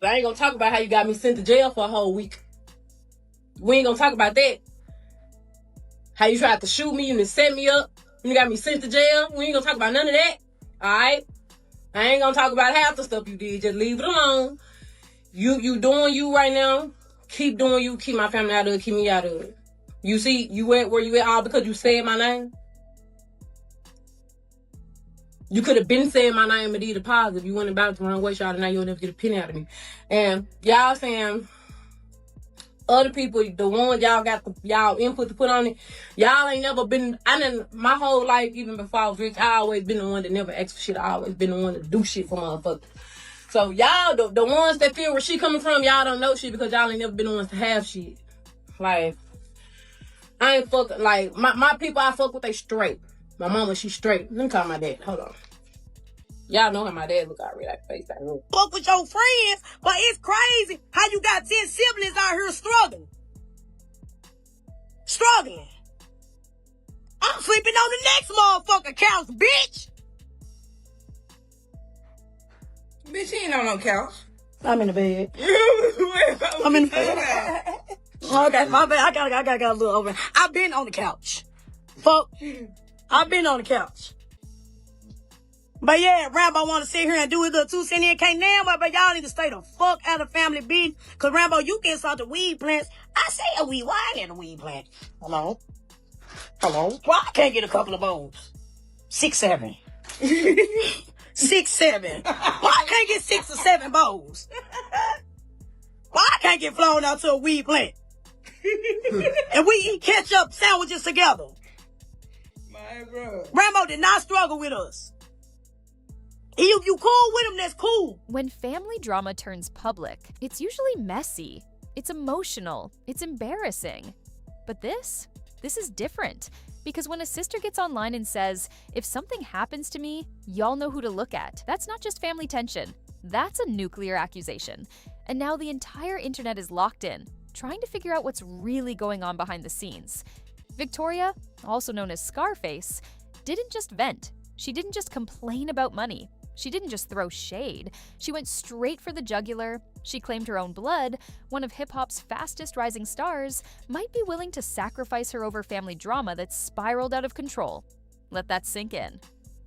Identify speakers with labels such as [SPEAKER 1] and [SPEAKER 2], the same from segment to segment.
[SPEAKER 1] I ain't gonna talk about how you got me sent to jail for a whole week. We ain't gonna talk about that. How you tried to shoot me and set me up. You got me sent to jail. We ain't gonna talk about none of that. Alright? I ain't gonna talk about half the stuff you did. Just leave it alone. You doing you right now. Keep doing you. Keep my family out of it. Keep me out of it. You see, you went where you at all because you said my name? You could have been saying my name and did a positive. You went about it the wrong way, y'all, and now you'll never get a penny out of me. And y'all saying other people, the ones y'all got y'all input to put on it, y'all ain't never been, my whole life, even before I was rich, I always been the one that never asked for shit. I always been the one to do shit for motherfuckers. So y'all, the ones that feel where she coming from, y'all don't know shit because y'all ain't never been the ones to have shit. Like, I ain't fucking, like, my people I fuck with, they straight. My mama, she straight. Let me call my dad. Hold on. Y'all know how my dad look already, like face that room.
[SPEAKER 2] Fuck with your friends, but it's crazy how you got 10 siblings out here struggling. I'm sleeping on the next motherfucking couch, bitch.
[SPEAKER 3] Bitch, she ain't on no couch.
[SPEAKER 2] I'm in the bed. I'm in the bed. Okay, my bad. I got a little over. I've been on the couch. Fuck. I've been on the couch. But yeah, Rambo want to sit here and do his little 2 cent in. Can't damn well, but y'all need to stay the fuck out of family business. Cause Rambo, you get some of the weed plants. I say a weed. Why ain't a weed plant? Hello? Why I can't get a couple of bowls? 6, 7. 6, 7. Why I can't get 6 or 7 bowls? Why I can't get flown out to a weed plant? And we eat ketchup sandwiches together.
[SPEAKER 3] My bro.
[SPEAKER 2] Rambo did not struggle with us. If you cool with them, that's cool.
[SPEAKER 4] When family drama turns public, it's usually messy. It's emotional. It's embarrassing. But this is different. Because when a sister gets online and says, if something happens to me, y'all know who to look at, that's not just family tension. That's a nuclear accusation. And now the entire internet is locked in, trying to figure out what's really going on behind the scenes. Victoria, also known as Scarface, didn't just vent. She didn't just complain about money. She didn't just throw shade. She went straight for the jugular. She claimed her own blood. One of hip-hop's fastest rising stars might be willing to sacrifice her over family drama that spiraled out of control. Let that sink in.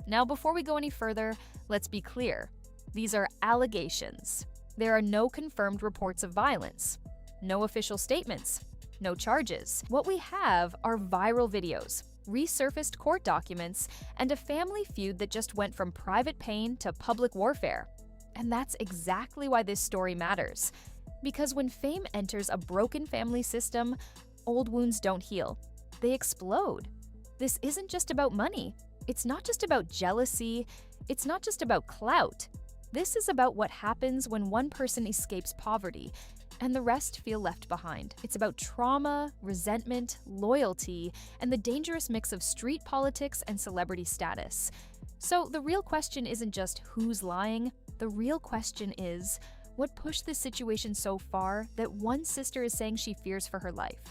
[SPEAKER 4] Now, before we go any further, let's be clear. These are allegations. There are no confirmed reports of violence, no official statements, no charges. What we have are viral videos, resurfaced court documents, and a family feud that just went from private pain to public warfare. And that's exactly why this story matters. Because when fame enters a broken family system, old wounds don't heal. They explode. This isn't just about money. It's not just about jealousy. It's not just about clout. This is about what happens when one person escapes poverty and the rest feel left behind. It's about trauma, resentment, loyalty, and the dangerous mix of street politics and celebrity status. So the real question isn't just who's lying. The real question is, what pushed this situation so far that one sister is saying she fears for her life?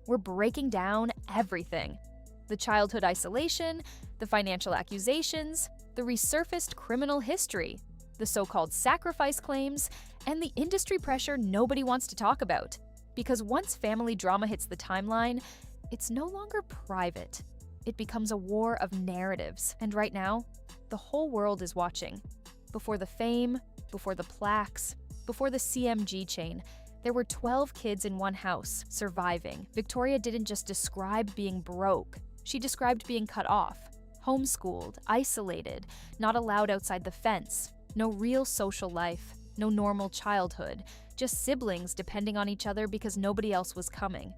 [SPEAKER 4] We're breaking down everything. The childhood isolation, the financial accusations, the resurfaced criminal history, the so-called sacrifice claims, and the industry pressure nobody wants to talk about. Because once family drama hits the timeline, it's no longer private. It becomes a war of narratives. And right now, the whole world is watching. Before the fame, before the plaques, before the CMG chain, there were 12 kids in one house, surviving. Victoria didn't just describe being broke. She described being cut off, homeschooled, isolated, not allowed outside the fence. No real social life, no normal childhood, just siblings depending on each other because nobody else was coming.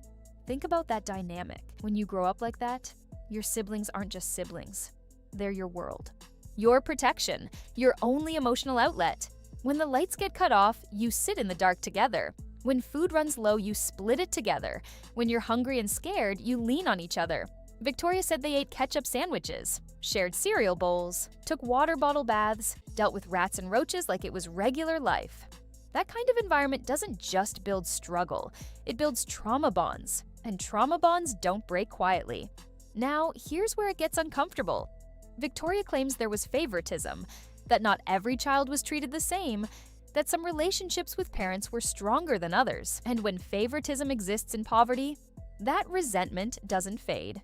[SPEAKER 4] Think about that dynamic. When you grow up like that, your siblings aren't just siblings. They're your world. Your protection, your only emotional outlet. When the lights get cut off, you sit in the dark together. When food runs low, you split it together. When you're hungry and scared, you lean on each other. Victoria said they ate ketchup sandwiches, shared cereal bowls, took water bottle baths, dealt with rats and roaches like it was regular life. That kind of environment doesn't just build struggle, it builds trauma bonds. And trauma bonds don't break quietly. Now, here's where it gets uncomfortable. Victoria claims there was favoritism, that not every child was treated the same, that some relationships with parents were stronger than others, and when favoritism exists in poverty, that resentment doesn't fade.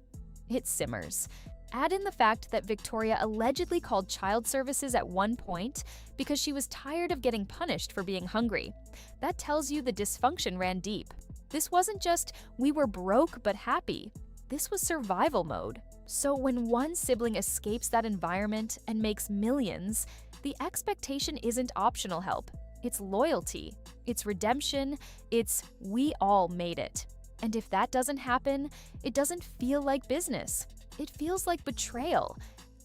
[SPEAKER 4] It simmers. Add in the fact that Victoria allegedly called child services at one point because she was tired of getting punished for being hungry. That tells you the dysfunction ran deep. This wasn't just, we were broke but happy. This was survival mode. So when one sibling escapes that environment and makes millions, the expectation isn't optional help. It's loyalty. It's redemption. It's we all made it. And if that doesn't happen, it doesn't feel like business. It feels like betrayal.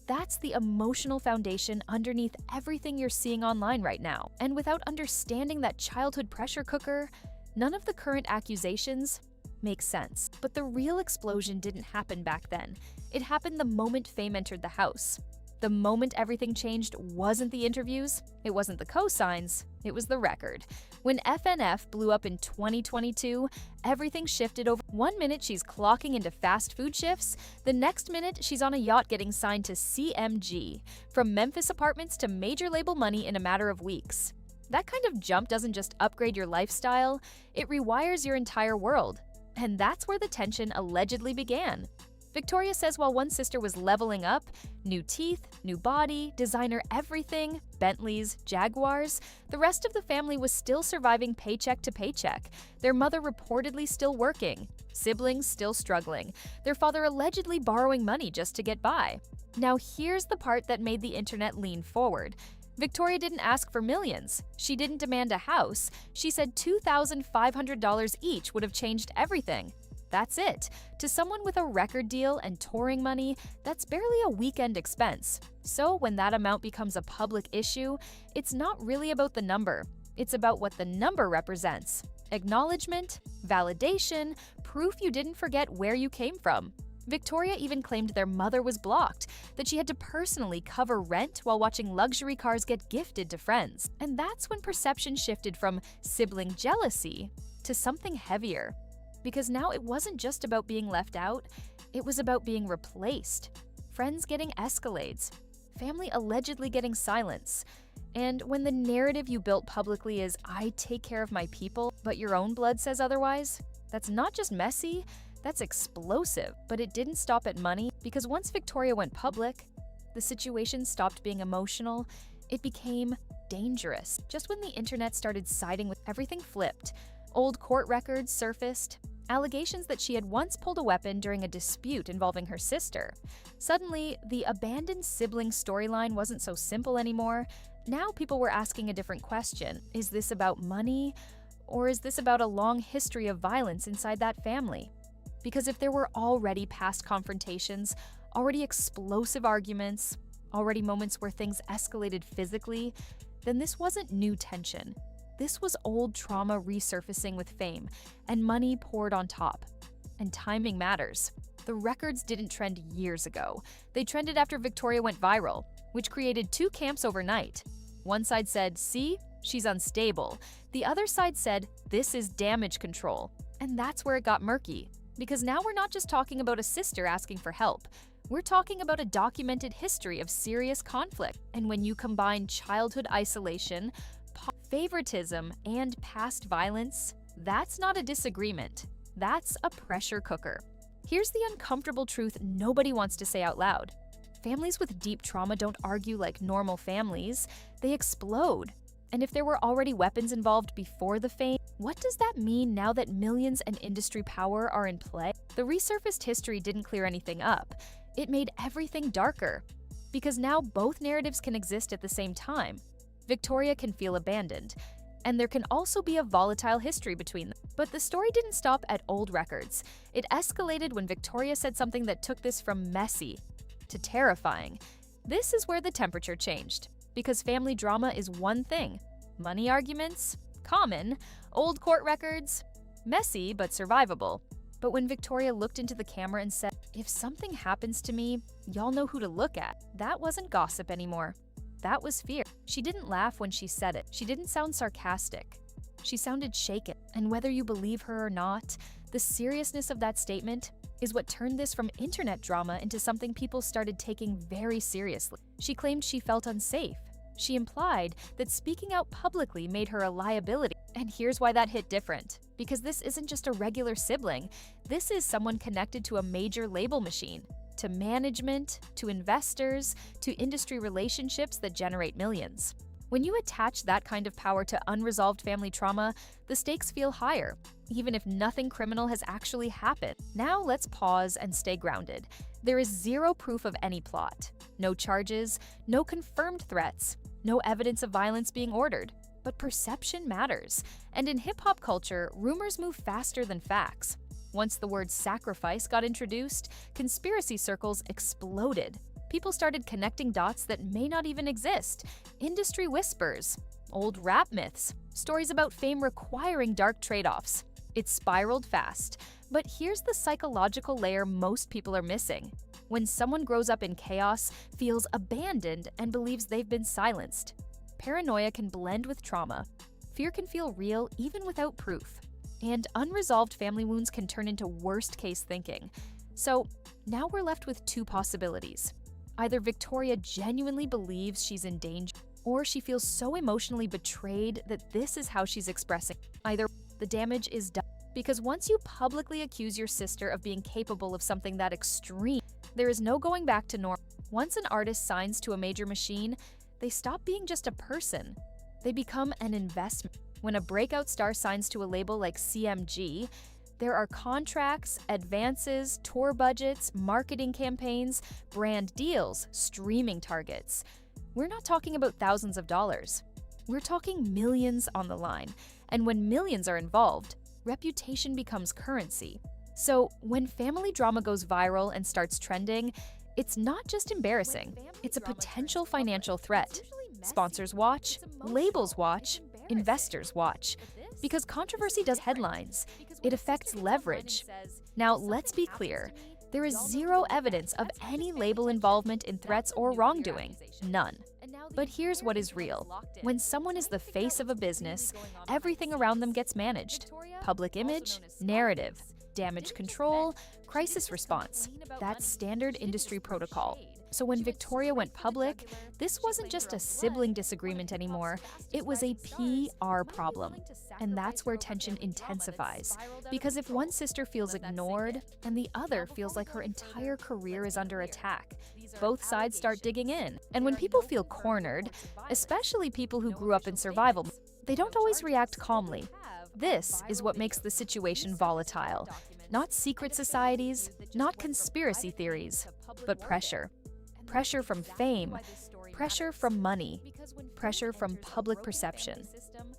[SPEAKER 4] That's the emotional foundation underneath everything you're seeing online right now. And without understanding that childhood pressure cooker, none of the current accusations make sense. But the real explosion didn't happen back then. It happened the moment fame entered the house. The moment everything changed wasn't the interviews, it wasn't the cosigns, it was the record. When FNF blew up in 2022, everything shifted over. 1 minute she's clocking into fast food shifts, the next minute she's on a yacht getting signed to CMG. From Memphis apartments to major label money in a matter of weeks. That kind of jump doesn't just upgrade your lifestyle, it rewires your entire world. And that's where the tension allegedly began. Victoria says while one sister was leveling up, new teeth, new body, designer everything, Bentleys, Jaguars, the rest of the family was still surviving paycheck to paycheck, their mother reportedly still working, siblings still struggling, their father allegedly borrowing money just to get by. Now here's the part that made the internet lean forward. Victoria didn't ask for millions. She didn't demand a house. She said $2,500 each would have changed everything. That's it. To someone with a record deal and touring money, that's barely a weekend expense. So when that amount becomes a public issue, it's not really about the number. It's about what the number represents. Acknowledgement, validation, proof you didn't forget where you came from. Victoria even claimed their mother was blocked, that she had to personally cover rent while watching luxury cars get gifted to friends. And that's when perception shifted from sibling jealousy to something heavier. Because now it wasn't just about being left out, it was about being replaced. Friends getting escalades, family allegedly getting silence. And when the narrative you built publicly is, I take care of my people, but your own blood says otherwise, that's not just messy, that's explosive. But it didn't stop at money, because once Victoria went public, the situation stopped being emotional, it became dangerous. Just when the internet started siding with everything flipped, old court records surfaced, allegations that she had once pulled a weapon during a dispute involving her sister. Suddenly, the abandoned sibling storyline wasn't so simple anymore. Now people were asking a different question. Is this about money? Or is this about a long history of violence inside that family? Because if there were already past confrontations, already explosive arguments, already moments where things escalated physically, then this wasn't new tension. This was old trauma resurfacing with fame, and money poured on top. And timing matters. The records didn't trend years ago. They trended after Victoria went viral, which created two camps overnight. One side said, see, she's unstable. The other side said, this is damage control. And that's where it got murky. Because now we're not just talking about a sister asking for help. We're talking about a documented history of serious conflict. And when you combine childhood isolation, favoritism, and past violence, that's not a disagreement. That's a pressure cooker. Here's the uncomfortable truth nobody wants to say out loud. Families with deep trauma don't argue like normal families, they explode. And if there were already weapons involved before the fame, what does that mean now that millions and industry power are in play? The resurfaced history didn't clear anything up. It made everything darker. Because now both narratives can exist at the same time. Victoria can feel abandoned, and there can also be a volatile history between them. But the story didn't stop at old records. It escalated when Victoria said something that took this from messy to terrifying. This is where the temperature changed, because family drama is one thing. Money arguments, common. Old court records, messy but survivable. But when Victoria looked into the camera and said, if something happens to me, y'all know who to look at, that wasn't gossip anymore. That was fear. She didn't laugh when she said it. She didn't sound sarcastic. She sounded shaken. And whether you believe her or not, the seriousness of that statement is what turned this from internet drama into something people started taking very seriously. She claimed she felt unsafe. She implied that speaking out publicly made her a liability. And here's why that hit different. Because this isn't just a regular sibling. This is someone connected to a major label machine, to management, to investors, to industry relationships that generate millions. When you attach that kind of power to unresolved family trauma, the stakes feel higher, even if nothing criminal has actually happened. Now let's pause and stay grounded. There is zero proof of any plot. No charges, no confirmed threats, no evidence of violence being ordered. But perception matters. And in hip-hop culture, rumors move faster than facts. Once the word sacrifice got introduced, conspiracy circles exploded. People started connecting dots that may not even exist. Industry whispers, old rap myths, stories about fame requiring dark trade-offs. It spiraled fast. But here's the psychological layer most people are missing. When someone grows up in chaos, feels abandoned, and believes they've been silenced, paranoia can blend with trauma. Fear can feel real even without proof. And unresolved family wounds can turn into worst-case thinking. So now we're left with two possibilities. Either Victoria genuinely believes she's in danger, or she feels so emotionally betrayed that this is how she's expressing. Either the damage is done. Because once you publicly accuse your sister of being capable of something that extreme, there is no going back to normal. Once an artist signs to a major machine, they stop being just a person. They become an investment. When a breakout star signs to a label like CMG, there are contracts, advances, tour budgets, marketing campaigns, brand deals, streaming targets. We're not talking about thousands of dollars. We're talking millions on the line. And when millions are involved, reputation becomes currency. So when family drama goes viral and starts trending, it's not just embarrassing, it's a potential financial threat. Sponsors watch, labels watch, investors watch. Because controversy does headlines, it affects leverage. Now, let's be clear. There is zero evidence of any label involvement in threats or wrongdoing. None. But here's what is real. When someone is the face of a business, everything around them gets managed. Public image, narrative, damage control, crisis response. That's standard industry protocol. So when Victoria went public, this wasn't just a sibling disagreement anymore, it was a PR problem. And that's where tension intensifies. Because if one sister feels ignored, and the other feels like her entire career is under attack, both sides start digging in. And when people feel cornered, especially people who grew up in survival, they don't always react calmly. This is what makes the situation volatile. Not secret societies, not conspiracy theories, but pressure. Pressure from fame, pressure from money, pressure from public perception.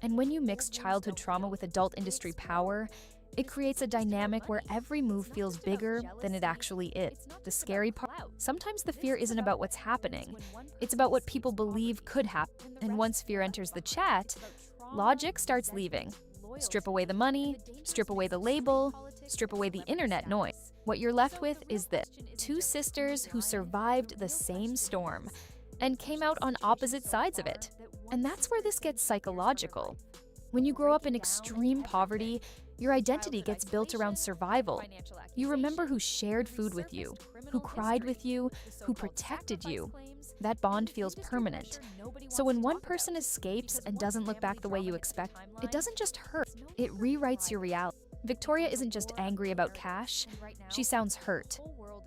[SPEAKER 4] And when you mix childhood trauma with adult industry power, it creates a dynamic where every move feels bigger than it actually is. The scary part, sometimes the fear isn't about what's happening. It's about what people believe could happen. And once fear enters the chat, logic starts leaving. Strip away the money, strip away the label, strip away the internet noise. What you're left with is this: two sisters who survived the same storm and came out on opposite sides of it. And that's where this gets psychological. When you grow up in extreme poverty, your identity gets built around survival. You remember who shared food with you, who cried with you, who protected you. That bond feels permanent. So when one person escapes and doesn't look back the way you expect, it doesn't just hurt, it rewrites your reality. Victoria isn't just angry about cash, she sounds hurt,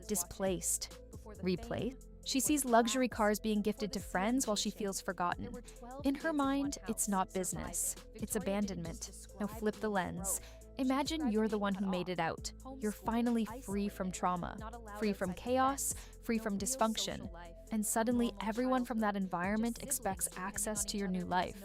[SPEAKER 4] displaced, replaced. She sees luxury cars being gifted to friends while she feels forgotten. In her mind, it's not business, it's abandonment. Now flip the lens. Imagine you're the one who made it out. You're finally free from trauma, free from chaos, free from dysfunction. And suddenly everyone from that environment expects access to your new life.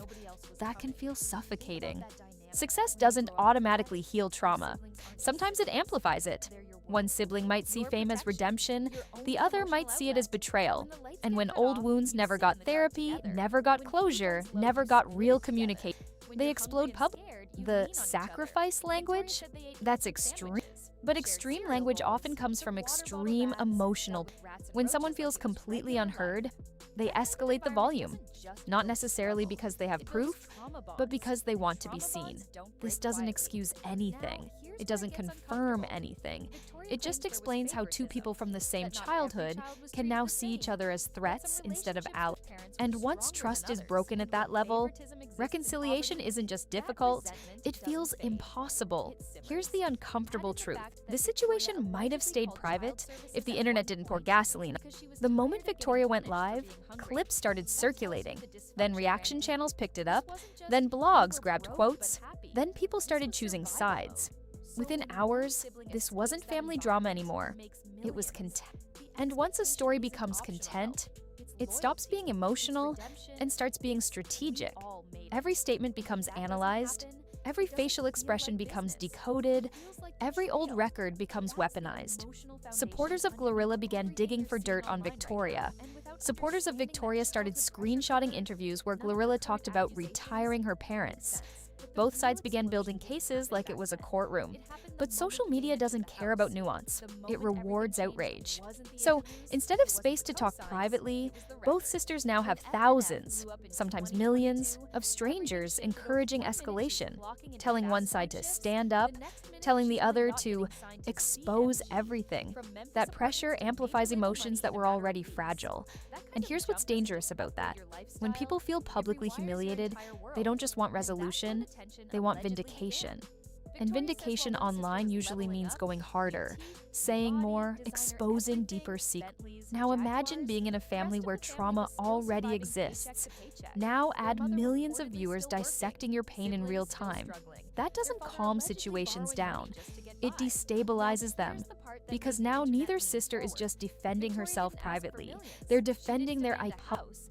[SPEAKER 4] That can feel suffocating. Success doesn't automatically heal trauma. Sometimes it amplifies it. One sibling might see fame as redemption, the other might see it as betrayal. And when old wounds never got therapy, never got closure, never got real communication, they explode publicly. The sacrifice language? That's extreme. But extreme language often comes from extreme emotional. When someone feels completely unheard, they escalate the volume, not necessarily because they have proof, but because they want to be seen. This doesn't excuse anything. It doesn't confirm anything. It just explains how two people from the same childhood can now see each other as threats instead of allies. And once trust is broken at that level, reconciliation isn't just difficult, it feels impossible. Here's the uncomfortable truth. This situation might have stayed private if the internet didn't pour gasoline. The moment Victoria went live, clips started circulating. Then reaction channels picked it up. Then blogs grabbed quotes. Then people started choosing sides. Within hours, this wasn't family drama anymore. It was content. And once a story becomes content, it stops being emotional and starts being strategic. Every statement becomes analyzed. Every facial expression becomes decoded. Every old record becomes weaponized. Supporters of GloRilla began digging for dirt on Victoria. Supporters of Victoria started screenshotting interviews where GloRilla talked about retiring her parents. Both sides began building cases like it was a courtroom. But social media doesn't care about nuance. It rewards outrage. So instead of space to talk privately, both sisters now have thousands, sometimes millions, of strangers encouraging escalation, telling one side to stand up, telling the other to expose everything. That pressure amplifies emotions that were already fragile. And here's what's dangerous about that. When people feel publicly humiliated, they don't just want resolution, they want vindication. And vindication online usually means going harder, saying more, exposing deeper secrets. Now imagine being in a family where trauma already exists. Now add millions of viewers dissecting your pain in real time. That doesn't calm situations down. It destabilizes them. Because now neither sister is just defending herself privately. They're defending their IP.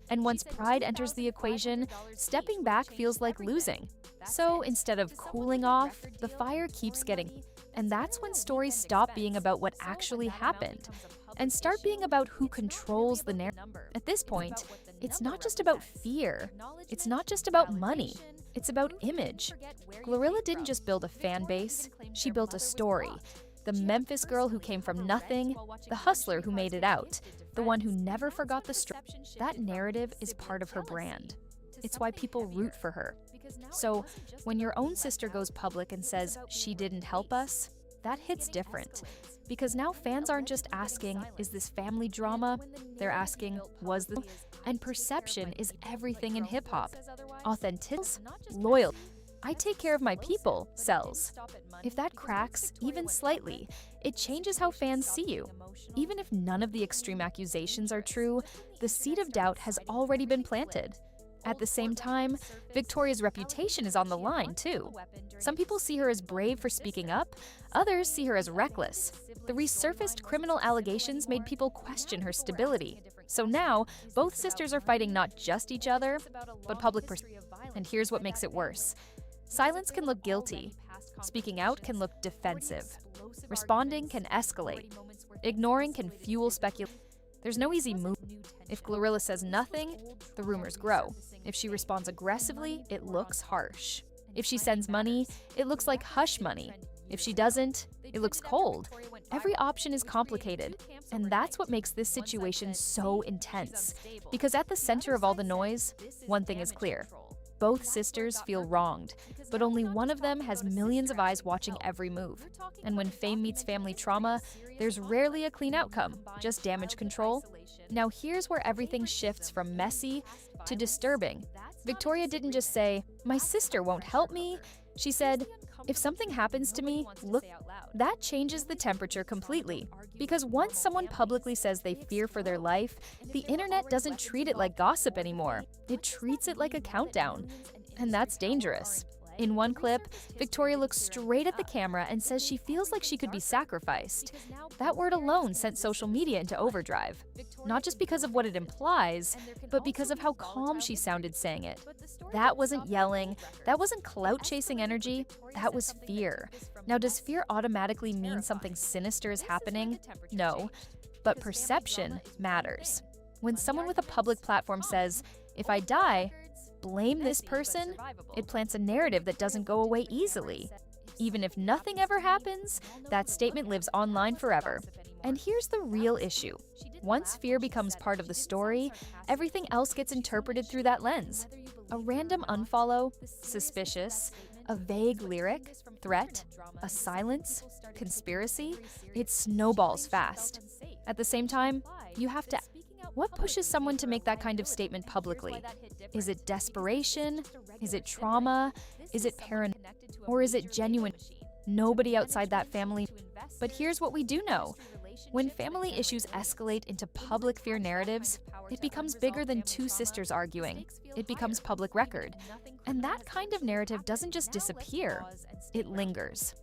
[SPEAKER 4] And once pride enters the equation, stepping back feels like losing. So instead of cooling off, the fire keeps getting. And that's when stories stop being about what actually happened and start being about who controls the narrative. At this point, it's not just about fear. It's not just about money. It's about image. GloRilla didn't just build a fan base, she built a story. The Memphis girl who came from nothing, the hustler who made it out, the one who never forgot the struggle. That narrative is part of her brand. It's why people root for her. So, when your own sister goes public and says, "She didn't help us," that hits different. Because now fans aren't just asking, "Is this family drama?" They're asking, "Was this?" And perception is everything in hip-hop. Authenticity, loyalty. "I take care of my people" sells. If that cracks, even slightly, it changes how fans see you. Even if none of the extreme accusations are true, the seed of doubt has already been planted. At the same time, Victoria's reputation is on the line, too. Some people see her as brave for speaking up, others see her as reckless. The resurfaced criminal allegations made people question her stability. So now, both sisters are fighting not just each other, but public perception. And here's what makes it worse. Silence can look guilty. Speaking out can look defensive. Responding can escalate. Ignoring can fuel speculation. There's no easy move. If GloRilla says nothing, the rumors grow. If she responds aggressively, it looks harsh. If she sends money, it looks like hush money. If she doesn't, it looks cold. Every option is complicated, and that's what makes this situation so intense. Because at the center of all the noise, one thing is clear. Both sisters feel wronged, but only one of them has millions of eyes watching every move. And when fame meets family trauma, there's rarely a clean outcome, just damage control. Now here's where everything shifts from messy to disturbing. Victoria didn't just say, "My sister won't help me." She said, "If something happens to me, look." That changes the temperature completely. Because once someone publicly says they fear for their life, the internet doesn't treat it like gossip anymore. It treats it like a countdown. And that's dangerous. In one clip, Victoria looks straight at the camera and says she feels like she could be sacrificed. That word alone sent social media into overdrive. Not just because of what it implies, but because of how calm she sounded saying it. That wasn't yelling, that wasn't clout-chasing energy, that was fear. Now, does fear automatically mean something sinister is happening? No, but perception matters. When someone with a public platform says, "If I die, blame this person," it plants a narrative that doesn't go away easily. Even if nothing ever happens, that statement lives online forever. And here's the real issue. Once fear becomes part of the story, everything else gets interpreted through that lens. A random unfollow, suspicious, a vague lyric, threat, a silence, conspiracy, it snowballs fast. At the same time, you have to what pushes someone to make that kind of statement publicly? Is it desperation? Is it trauma? Is it paranoia? Or is it genuine? Nobody outside that family. But here's what we do know. When family issues escalate into public fear narratives, it becomes bigger than two sisters arguing. It becomes public record. And that kind of narrative doesn't just disappear, it lingers.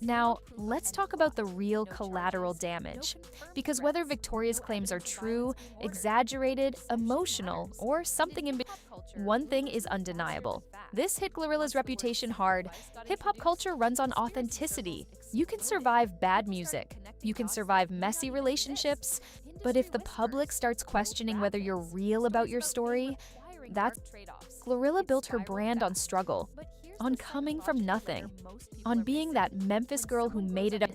[SPEAKER 4] Now, let's talk about the real collateral damage. Because whether Victoria's claims are true, exaggerated, emotional, or something in between, one thing is undeniable. This hit GloRilla's reputation hard. Hip-hop culture runs on authenticity. You can survive bad music. You can survive messy relationships. But if the public starts questioning whether you're real about your story, that's GloRilla built her brand on struggle, on coming from nothing, on being that Memphis girl who made it up.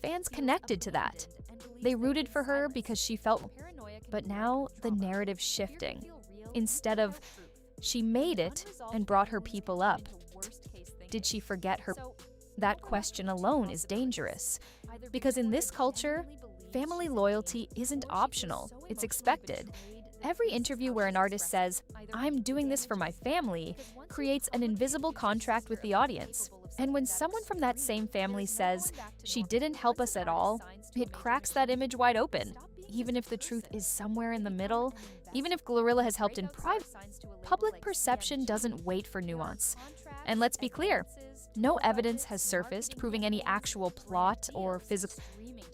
[SPEAKER 4] Fans connected to that. They rooted for her because she felt, but now the narrative's shifting. Instead of, she made it and brought her people up. Did she forget her? That question alone is dangerous. Because in this culture, family loyalty isn't optional, it's expected. Every interview where an artist says, "I'm doing this for my family," creates an invisible contract with the audience. And when someone from that same family says, "She didn't help us at all," it cracks that image wide open. Even if the truth is somewhere in the middle, even if GloRilla has helped in private, public perception doesn't wait for nuance. And let's be clear, no evidence has surfaced proving any actual plot or physical.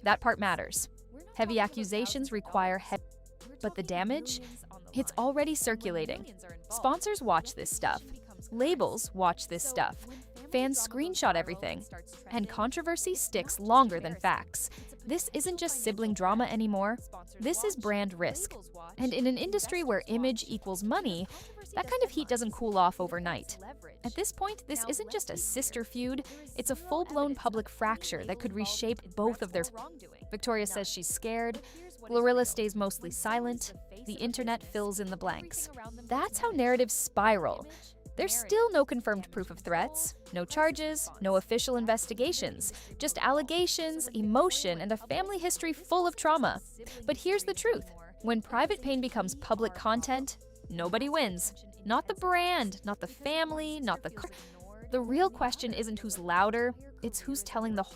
[SPEAKER 4] That part matters. Heavy accusations require but the damage? It's already circulating. Sponsors watch this stuff. Labels watch this stuff. Fans screenshot everything. And controversy sticks longer than facts. This isn't just sibling drama anymore. This is brand risk. And in an industry where image equals money, that kind of heat doesn't cool off overnight. At this point, this isn't just a sister feud, it's a full-blown public fracture that could reshape both of their. Victoria says she's scared. GloRilla stays mostly silent. The internet fills in the blanks. That's how narratives spiral. There's still no confirmed proof of threats, no charges, no official investigations, just allegations, emotion, and a family history full of trauma. But here's the truth. When private pain becomes public content, nobody wins. Not the brand, not the family, not the... The real question isn't who's louder, it's who's telling the whole